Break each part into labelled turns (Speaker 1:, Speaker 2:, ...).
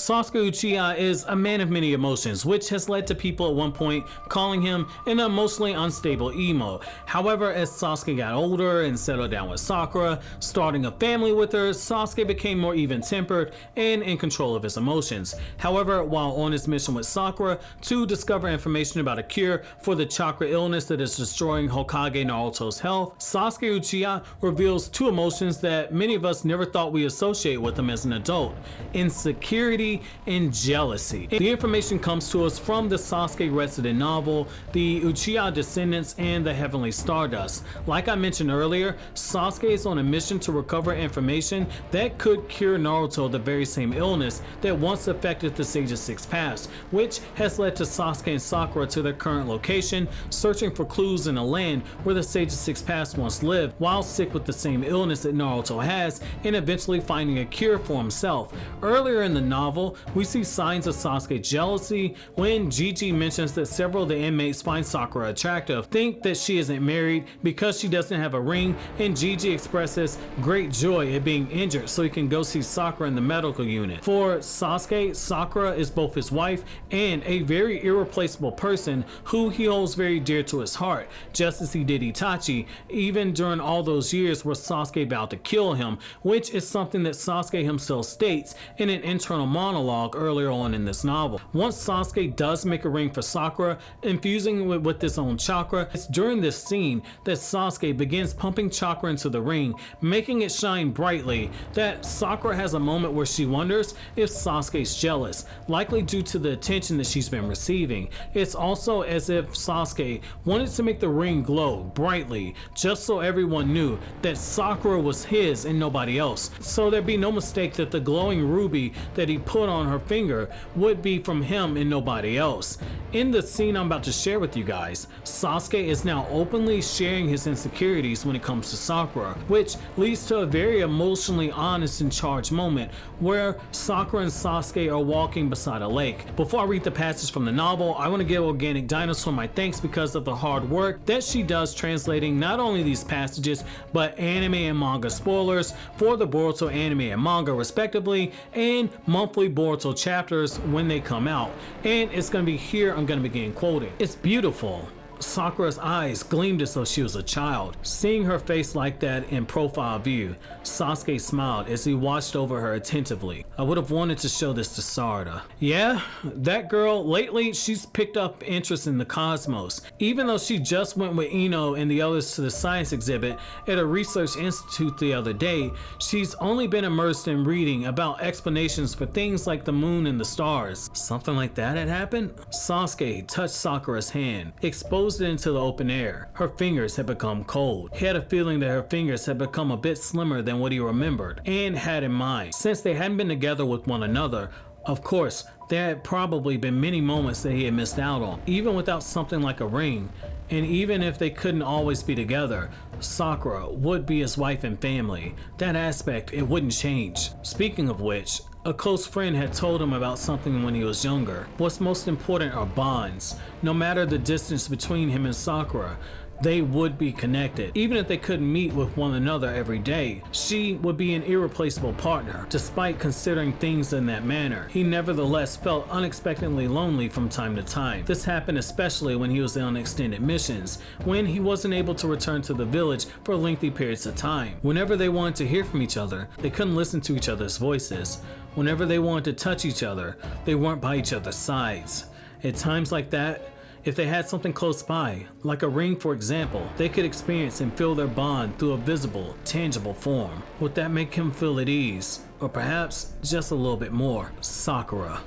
Speaker 1: Sasuke Uchiha is a man of many emotions, which has led to people at one point calling him an emotionally unstable emo. However, as Sasuke got older and settled down with Sakura, starting a family with her, Sasuke became more even-tempered and in control of his emotions. However, while on his mission with Sakura to discover information about a cure for the chakra illness that is destroying Hokage Naruto's health, Sasuke Uchiha reveals two emotions that many of us never thought we associate with him as an adult: insecurity and jealousy. The information comes to us from the Sasuke resident novel, The Uchiha Descendants and the Heavenly Stardust. Like I mentioned earlier, Sasuke is on a mission to recover information that could cure Naruto the very same illness that once affected the Sage's Six Paths, which has led to Sasuke and Sakura to their current location, searching for clues in a land where the Sage's Six Paths once lived, while sick with the same illness that Naruto has, and eventually finding a cure for himself. Earlier in the novel, we see signs of Sasuke's jealousy when Gigi mentions that several of the inmates find Sakura attractive, think that she isn't married because she doesn't have a ring, and Gigi expresses great joy at being injured so he can go see Sakura in the medical unit. For Sasuke, Sakura is both his wife and a very irreplaceable person who he holds very dear to his heart, just as he did Itachi, even during all those years where Sasuke vowed to kill him, which is something that Sasuke himself states in an internal monologue earlier on in this novel. Once Sasuke does make a ring for Sakura, infusing it with his own chakra, it's during this scene that Sasuke begins pumping chakra into the ring, making it shine brightly, that Sakura has a moment where she wonders if Sasuke's jealous, likely due to the attention that she's been receiving. It's also as if Sasuke wanted to make the ring glow brightly, just so everyone knew that Sakura was his and nobody else, so there'd be no mistake that the glowing ruby that he put on her finger would be from him and nobody else. In the scene I'm about to share with you guys, Sasuke is now openly sharing his insecurities when it comes to Sakura, which leads to a very emotionally honest and charged moment where Sakura and Sasuke are walking beside a lake. Before I read the passage from the novel, I want to give Organic Dinosaur my thanks because of the hard work that she does translating not only these passages but anime and manga spoilers for the Boruto anime and manga respectively, and monthly Boruto chapters when they come out. And it's going to be here I'm going to begin quoting. It's beautiful. Sakura's eyes gleamed as though she was a child. Seeing her face like that in profile view, Sasuke smiled as he watched over her attentively. I would have wanted to show this to Sarada. Yeah, that girl, lately she's picked up interest in the cosmos. Even though she just went with Ino and the others to the science exhibit at a research institute the other day, she's only been immersed in reading about explanations for things like the moon and the stars. Something like that had happened? Sasuke touched Sakura's hand, exposed it into the open air. Her fingers had become cold. He had a feeling that her fingers had become a bit slimmer than what he remembered and had in mind. Since they hadn't been together with one another, of course, there had probably been many moments that he had missed out on, even without something like a ring. And even if they couldn't always be together, Sakura would be his wife and family. That aspect, it wouldn't change. Speaking of which, a close friend had told him about something when he was younger. What's most important are bonds. No matter the distance between him and Sakura, they would be connected. Even if they couldn't meet with one another every day, she would be an irreplaceable partner. Despite considering things in that manner, he nevertheless felt unexpectedly lonely from time to time. This happened especially when he was on extended missions, when he wasn't able to return to the village for lengthy periods of time. Whenever they wanted to hear from each other, they couldn't listen to each other's voices. Whenever they wanted to touch each other, they weren't by each other's sides. At times like that, if they had something close by, like a ring for example, they could experience and feel their bond through a visible, tangible form. Would that make him feel at ease? Or perhaps just a little bit more? Sakura.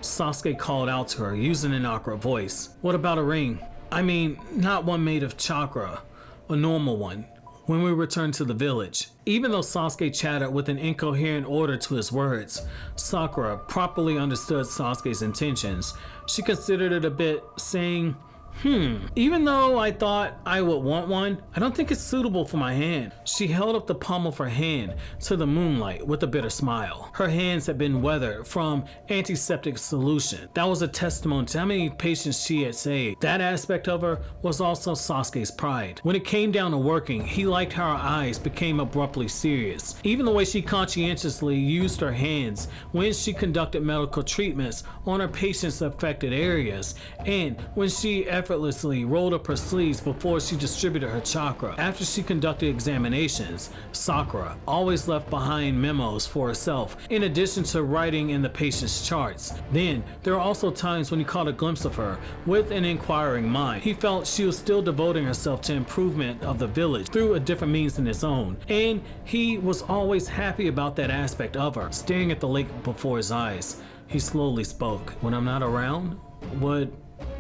Speaker 1: Sasuke called out to her using an awkward voice. What about a ring? I mean, not one made of chakra, a normal one. When we returned to the village. Even though Sasuke chattered with an incoherent order to his words, Sakura properly understood Sasuke's intentions. She considered it a bit, saying, Even though I thought I would want one, I don't think it's suitable for my hand. She held up the palm of her hand to the moonlight with a bitter smile. Her hands had been weathered from antiseptic solution. That was a testimony to how many patients she had saved. That aspect of her was also Sasuke's pride. When it came down to working, he liked how her eyes became abruptly serious. Even the way she conscientiously used her hands when she conducted medical treatments on her patients' affected areas, and when she effortlessly rolled up her sleeves before she distributed her chakra. After she conducted examinations, Sakura always left behind memos for herself, in addition to writing in the patient's charts. Then, there were also times when he caught a glimpse of her with an inquiring mind. He felt she was still devoting herself to improvement of the village through a different means than his own, and he was always happy about that aspect of her. Staring at the lake before his eyes, he slowly spoke. When I'm not around, would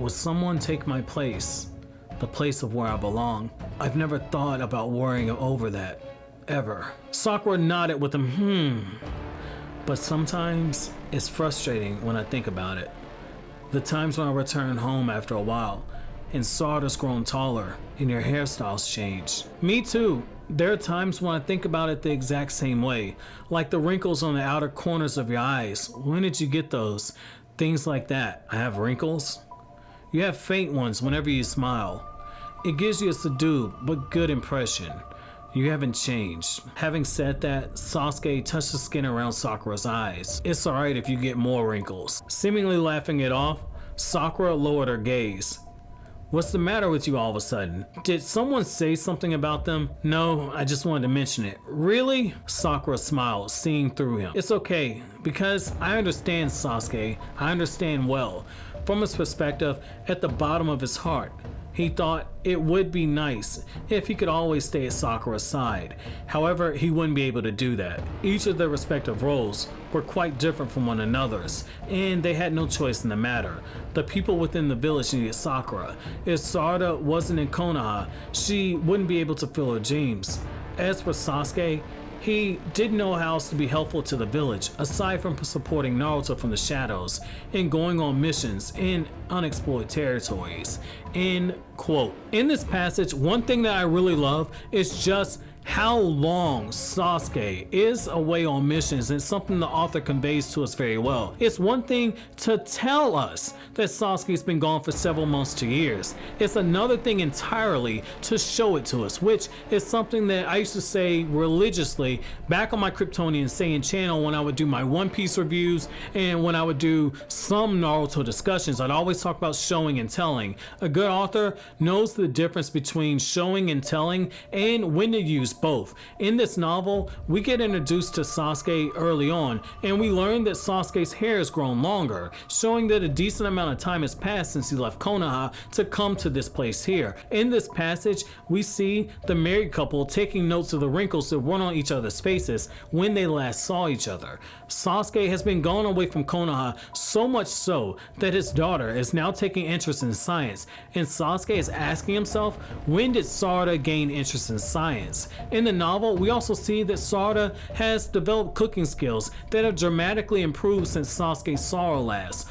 Speaker 1: someone take my place? The place of where I belong? I've never thought about worrying over that, ever. Sakura nodded with a but sometimes it's frustrating when I think about it. The times when I return home after a while, and Sarada's grown taller, and your hairstyles change. Me too. There are times when I think about it the exact same way, like the wrinkles on the outer corners of your eyes. When did you get those? Things like that. I have wrinkles? You have faint ones whenever you smile. It gives you a subdued but good impression. You haven't changed. Having said that, Sasuke touched the skin around Sakura's eyes. It's alright if you get more wrinkles. Seemingly laughing it off, Sakura lowered her gaze. What's the matter with you all of a sudden? Did someone say something about them? No, I just wanted to mention it. Really? Sakura smiled, seeing through him. It's okay, because I understand Sasuke. I understand well. From his perspective, at the bottom of his heart, he thought it would be nice if he could always stay at Sakura's side. However, he wouldn't be able to do that. Each of their respective roles were quite different from one another's, and they had no choice in the matter. The people within the village needed Sakura. If Sarada wasn't in Konoha, she wouldn't be able to fill her dreams. As for Sasuke, he didn't know how else to be helpful to the village, aside from supporting Naruto from the shadows and going on missions in unexplored territories. End quote. In this passage, one thing that I really love is just how long Sasuke is away on missions, and something the author conveys to us very well. It's one thing to tell us that Sasuke's been gone for several months to years. It's another thing entirely to show it to us, which is something that I used to say religiously back on my Kryptonian Saiyan channel when I would do my One Piece reviews and when I would do some Naruto discussions. I'd always talk about showing and telling. A good author knows the difference between showing and telling and when to use both. In this novel, we get introduced to Sasuke early on, and we learn that Sasuke's hair has grown longer, showing that a decent amount of time has passed since he left Konoha to come to this place here. In this passage, we see the married couple taking notes of the wrinkles that run on each other's faces when they last saw each other. Sasuke has been gone away from Konoha, so much so that his daughter is now taking interest in science, and Sasuke is asking himself, when did Sarada gain interest in science? In the novel, we also see that Sarada has developed cooking skills that have dramatically improved since Sasuke saw her last.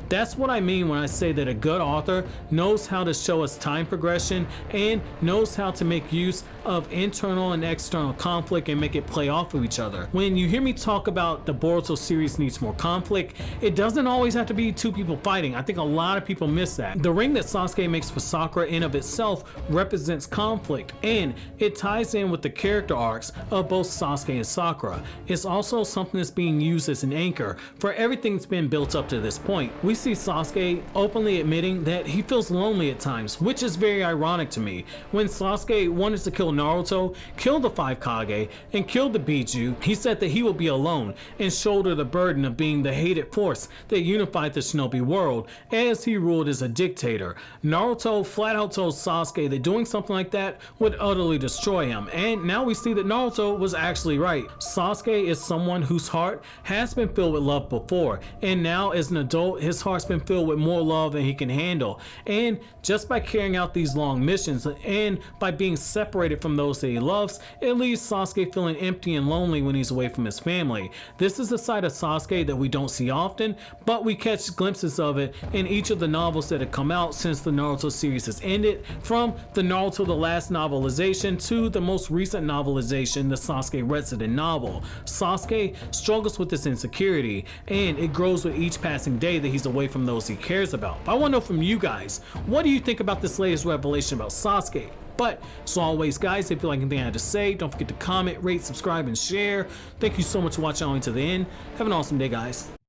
Speaker 1: That's what I mean when I say that a good author knows how to show us time progression and knows how to make use of internal and external conflict and make it play off of each other. When you hear me talk about the Boruto series needs more conflict, it doesn't always have to be two people fighting. I think a lot of people miss that. The ring that Sasuke makes for Sakura in of itself represents conflict, and it ties in with the character arcs of both Sasuke and Sakura. It's also something that's being used as an anchor for everything that's been built up to this point. We see Sasuke openly admitting that he feels lonely at times, which is very ironic to me. When Sasuke wanted to kill Naruto, kill the 5 Kage, and kill the Biju, he said that he would be alone and shoulder the burden of being the hated force that unified the shinobi world as he ruled as a dictator. Naruto flat out told Sasuke that doing something like that would utterly destroy him, and now we see that Naruto was actually right. Sasuke is someone whose heart has been filled with love before, and now as an adult, his his heart's been filled with more love than he can handle. And just by carrying out these long missions and by being separated from those that he loves, it leaves Sasuke feeling empty and lonely when he's away from his family. This is a side of Sasuke that we don't see often, but we catch glimpses of it in each of the novels that have come out since the Naruto series has ended, from the Naruto the Last novelization to the most recent novelization, the Sasuke Resident novel. Sasuke struggles with this insecurity, and it grows with each passing day that he's away from those he cares about. But I want to know from you guys, what do you think about this latest revelation about Sasuke? But as always, guys, if you like anything I had to say, don't forget to comment, rate, subscribe, and share. Thank you so much for watching all the way to the end. Have an awesome day, guys.